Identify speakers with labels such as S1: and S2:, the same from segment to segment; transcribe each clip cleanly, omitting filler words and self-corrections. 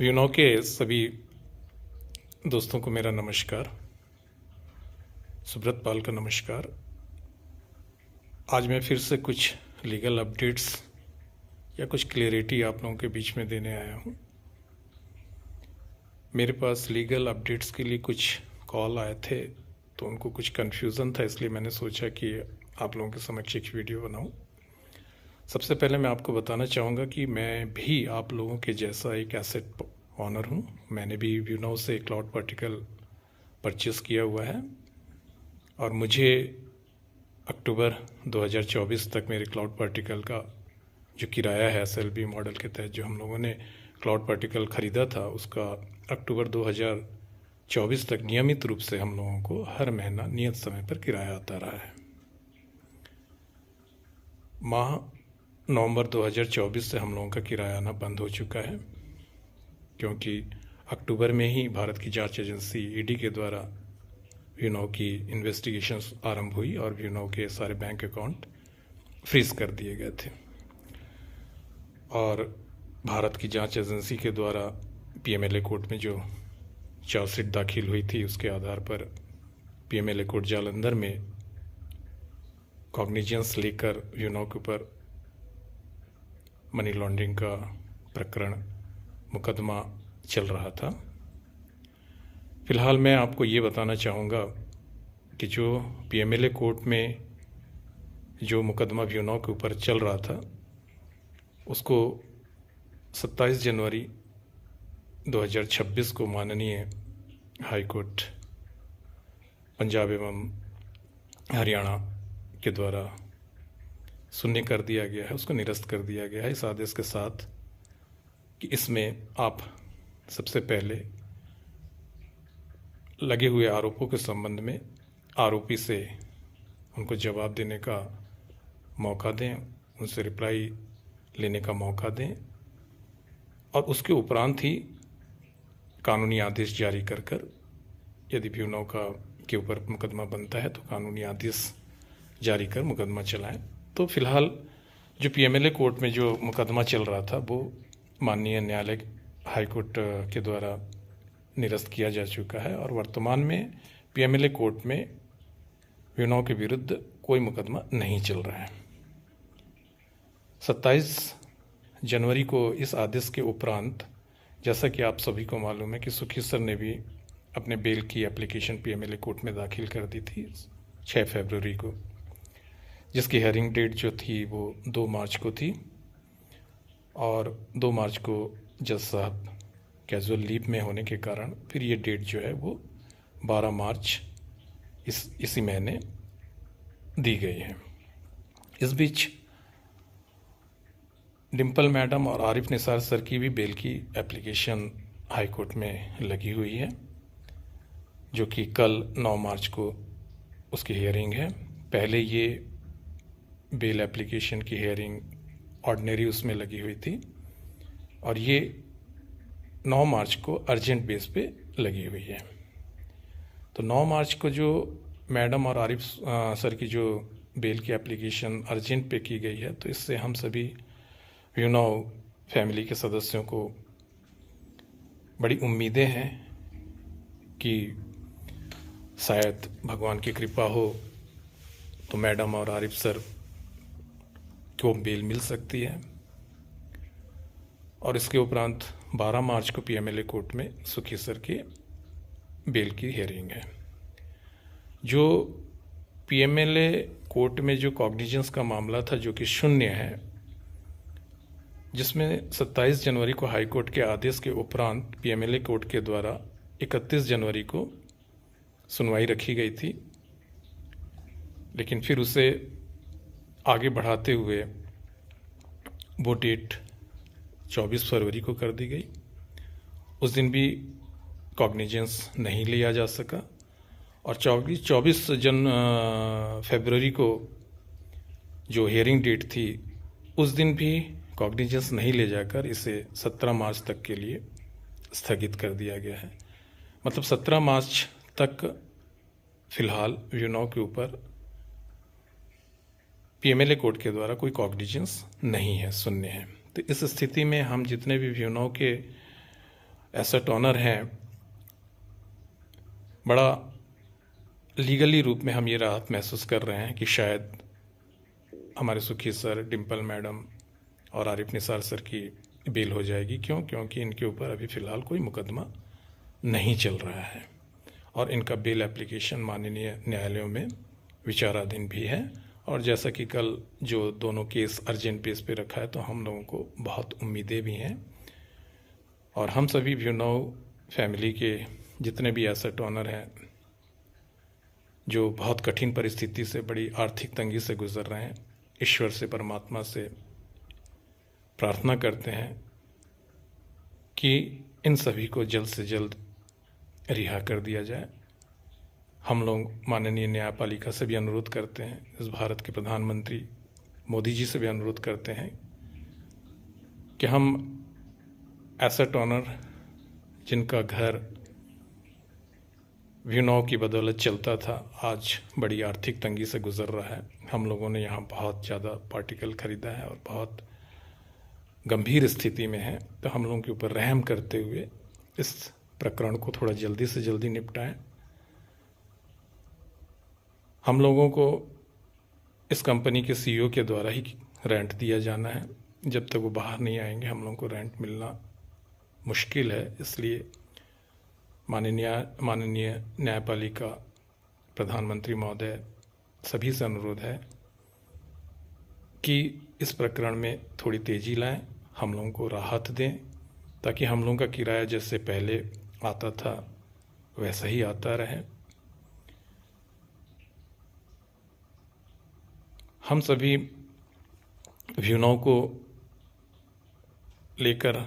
S1: Uno के सभी दोस्तों को मेरा नमस्कार। सुब्रत पाल का नमस्कार। आज मैं फिर से कुछ लीगल अपडेट्स या कुछ क्लियरिटी आप लोगों के बीच में देने आया हूँ। मेरे पास लीगल अपडेट्स के लिए कुछ कॉल आए थे, तो उनको कुछ कन्फ्यूज़न था, इसलिए मैंने सोचा कि आप लोगों के समक्ष एक वीडियो बनाऊँ। सबसे पहले मैं आपको बताना चाहूँगा कि मैं भी आप लोगों के जैसा एक एसेट ऑनर हूँ। मैंने भी यूनो से क्लाउड पार्टिकल परचेस किया हुआ है और मुझे अक्टूबर 2024 तक मेरे क्लाउड पार्टिकल का जो किराया है SLB मॉडल के तहत जो हम लोगों ने क्लाउड पार्टिकल ख़रीदा था, उसका अक्टूबर 2024 तक नियमित रूप से हम लोगों को हर महीना नियत समय पर किराया आता रहा है। माह नवंबर 2024 से हम लोगों का किराया आना बंद हो चुका है, क्योंकि अक्टूबर में ही भारत की जांच एजेंसी ED के द्वारा यूनो की इन्वेस्टिगेशंस आरंभ हुई और यूनो के सारे बैंक अकाउंट फ्रीज कर दिए गए थे। और भारत की जांच एजेंसी के द्वारा PMLA कोर्ट में जो चार्जशीट दाखिल हुई थी, उसके आधार पर PMLA कोर्ट जालंधर में कॉग्निजेंस लेकर यूनो के ऊपर मनी लॉन्ड्रिंग का प्रकरण मुकदमा चल रहा था। फ़िलहाल मैं आपको ये बताना चाहूँगा कि जो PMLA कोर्ट में जो मुकदमा यूनो के ऊपर चल रहा था, उसको 27 जनवरी 2026 को माननीय हाई कोर्ट पंजाब एवं हरियाणा के द्वारा सुनने कर दिया गया है, उसको निरस्त कर दिया गया है इस आदेश के साथ कि इसमें आप सबसे पहले लगे हुए आरोपों के संबंध में आरोपी से उनको जवाब देने का मौका दें, उनसे रिप्लाई लेने का मौका दें और उसके उपरांत ही कानूनी आदेश जारी कर यदि यूनो के ऊपर मुकदमा बनता है तो कानूनी आदेश जारी कर मुकदमा चलाएं। तो फिलहाल जो PMLA कोर्ट में जो मुकदमा चल रहा था वो माननीय न्यायालय हाई कोर्ट के द्वारा निरस्त किया जा चुका है और वर्तमान में PMLA कोर्ट में यूनो के विरुद्ध कोई मुकदमा नहीं चल रहा है। 27 जनवरी को इस आदेश के उपरांत, जैसा कि आप सभी को मालूम है कि सुखी सर ने भी अपने बेल की एप्लीकेशन PMLA कोर्ट में दाखिल कर दी थी 6 फरवरी को, जिसकी हेयरिंग डेट जो थी वो 2 मार्च को थी और 2 मार्च को जज साहब कैजुअल लीव में होने के कारण फिर ये डेट जो है वो 12 मार्च इसी महीने दी गई है। इस बीच डिम्पल मैडम और आरिफ निसार सर की भी बेल की एप्लीकेशन हाई कोर्ट में लगी हुई है, जो कि कल 9 मार्च को उसकी हियरिंग है। पहले ये बेल एप्लीकेशन की हियरिंग ऑर्डिनरी उसमें लगी हुई थी और ये 9 मार्च को अर्जेंट बेस पे लगी हुई है। तो 9 मार्च को जो मैडम और आरिफ सर की जो बेल की एप्लीकेशन अर्जेंट पे की गई है, तो इससे हम सभी यूनो फैमिली के सदस्यों को बड़ी उम्मीदें हैं कि शायद भगवान की कृपा हो तो मैडम और आरिफ सर को बेल मिल सकती है। और इसके उपरांत 12 मार्च को PMLA कोर्ट में सुखी सर के बेल की हियरिंग है। जो PMLA कोर्ट में जो कॉग्निजेंस का मामला था, जो कि शून्य है, जिसमें 27 जनवरी को हाई कोर्ट के आदेश के उपरांत PMLA कोर्ट के द्वारा 31 जनवरी को सुनवाई रखी गई थी, लेकिन फिर उसे आगे बढ़ाते हुए वो डेट 24 फरवरी को कर दी गई। उस दिन भी कॉग्निजेंस नहीं लिया जा सका और 24 फरवरी को जो हियरिंग डेट थी, उस दिन भी कॉग्निजेंस नहीं ले जाकर इसे 17 मार्च तक के लिए स्थगित कर दिया गया है। मतलब 17 मार्च तक फिलहाल यूनो के ऊपर PMLA कोर्ट के द्वारा कोई कॉग्निजेंस नहीं है, शून्य है। तो इस स्थिति में हम जितने भी यूनो के एसेट ऑनर हैं, बड़ा लीगली रूप में हम ये राहत महसूस कर रहे हैं कि शायद हमारे सुखी सर, डिम्पल मैडम और आरिफ निसार सर की बेल हो जाएगी। क्योंकि इनके ऊपर अभी फ़िलहाल कोई मुकदमा नहीं चल रहा है और इनका बेल एप्लीकेशन माननीय न्यायालयों में विचाराधीन भी है। और जैसा कि कल जो दोनों केस अर्जेंट बेस पे रखा है, तो हम लोगों को बहुत उम्मीदें भी हैं और हम सभी अभिनव फैमिली के जितने भी एसेट ऑनर हैं जो बहुत कठिन परिस्थिति से, बड़ी आर्थिक तंगी से गुजर रहे हैं, ईश्वर से, परमात्मा से प्रार्थना करते हैं कि इन सभी को जल्द से जल्द रिहा कर दिया जाए। हम लोग माननीय न्यायपालिका से भी अनुरोध करते हैं, इस भारत के प्रधानमंत्री मोदी जी से भी अनुरोध करते हैं कि हम एसेट ऑनर जिनका घर अभिनव की बदौलत चलता था, आज बड़ी आर्थिक तंगी से गुजर रहा है। हम लोगों ने यहाँ बहुत ज़्यादा पार्टिकल खरीदा है और बहुत गंभीर स्थिति में है, तो हम लोगों के ऊपर रहम करते हुए इस प्रकरण को थोड़ा जल्दी से जल्दी निपटाएं। हम लोगों को इस कंपनी के सीईओ के द्वारा ही रेंट दिया जाना है। जब तक वो बाहर नहीं आएंगे हम लोगों को रेंट मिलना मुश्किल है। इसलिए माननीय न्यायपालिका, प्रधानमंत्री महोदय सभी से अनुरोध है कि इस प्रकरण में थोड़ी तेज़ी लाएं, हम लोगों को राहत दें, ताकि हम लोगों का किराया जैसे पहले आता था वैसा ही आता रहे। हम सभी अभिनव को लेकर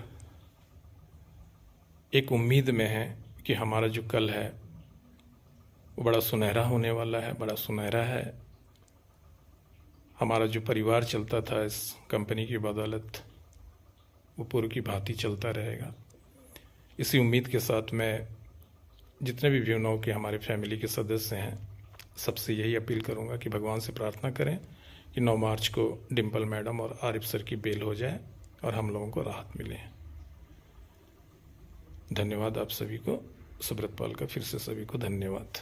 S1: एक उम्मीद में हैं कि हमारा जो कल है वो बड़ा सुनहरा होने वाला है, बड़ा सुनहरा है। हमारा जो परिवार चलता था इस कंपनी की बदौलत, वो पूर्व की भांति चलता रहेगा। इसी उम्मीद के साथ मैं जितने भी अभिनव के हमारे फैमिली के सदस्य हैं, सबसे यही अपील करूंगा कि भगवान से प्रार्थना करें कि 9 मार्च को डिम्पल मैडम और आरिफ सर की बेल हो जाए और हम लोगों को राहत मिले। धन्यवाद आप सभी को। सुब्रत पाल का फिर से सभी को धन्यवाद।